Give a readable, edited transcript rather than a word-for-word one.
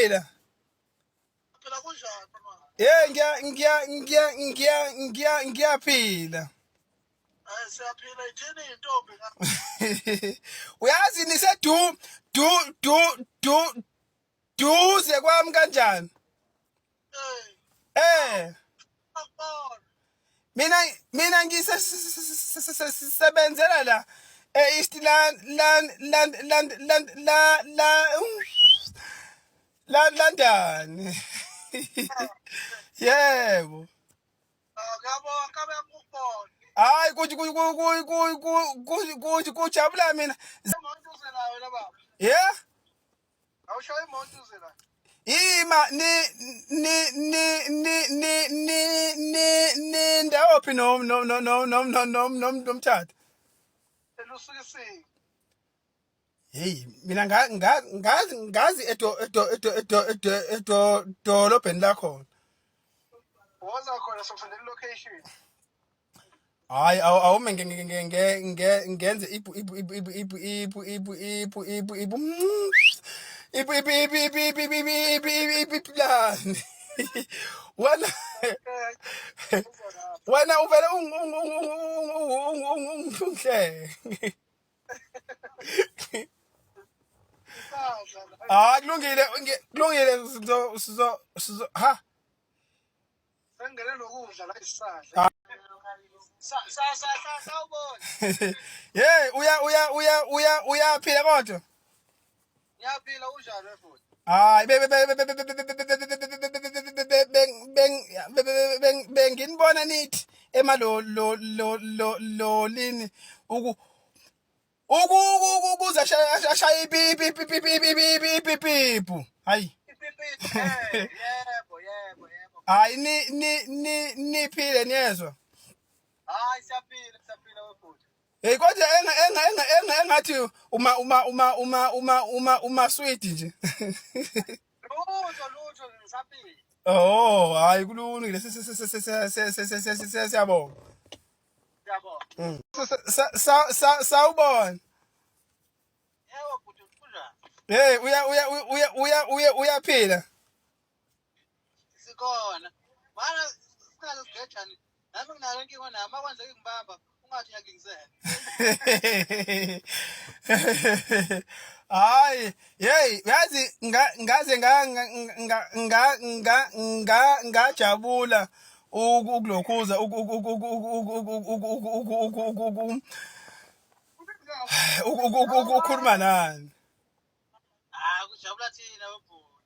uyaphila? Phela kunjani mama? Ngiyaphila. Hayi siyaphila ithini intombi ka? Uyazi duze kwami kanjani? Akubona. Mina ngisebenzela la East London. Yebo. Ngiyabonga kabe ngikubona. Hayi kujabula mina. Imoto uzelayo la baba. Yeah? Awushaya imoto uzelayo. Ima ndawophi nomthatha. Elusukisini. Hey mina ngazi edolobheni lakho. Woza khona sokufunda location. Hayi awume ngenze plan. Wena uvele ungihle. Ah kulungile sizo ha. Sengene lokudla la isisadla. Sawubona. Hey uyaphila kodwa? Ngiyaphila unjani futhi? Hayi benginibona nithi emalolini ukuza shaya ipipipipipipipipipu hayi Yebo. hayi niphile niyezwa Hayi siyaphila wefuthi. hey kodwa engathi uma sweet nje Lutho ngisaphila. oh hayi kulungile siyabonga sawubona Yebo futhi kunjani? hey uyaphila Sikhona. Mana singaze sigejane. Nami nginalo inkinga nami akwenze ngibamba ungathi ngiyakingizela. hayi hey yazi ngaze ngajabula ukulokhuza ukukhuluma nani Kujabula thina wefuthi.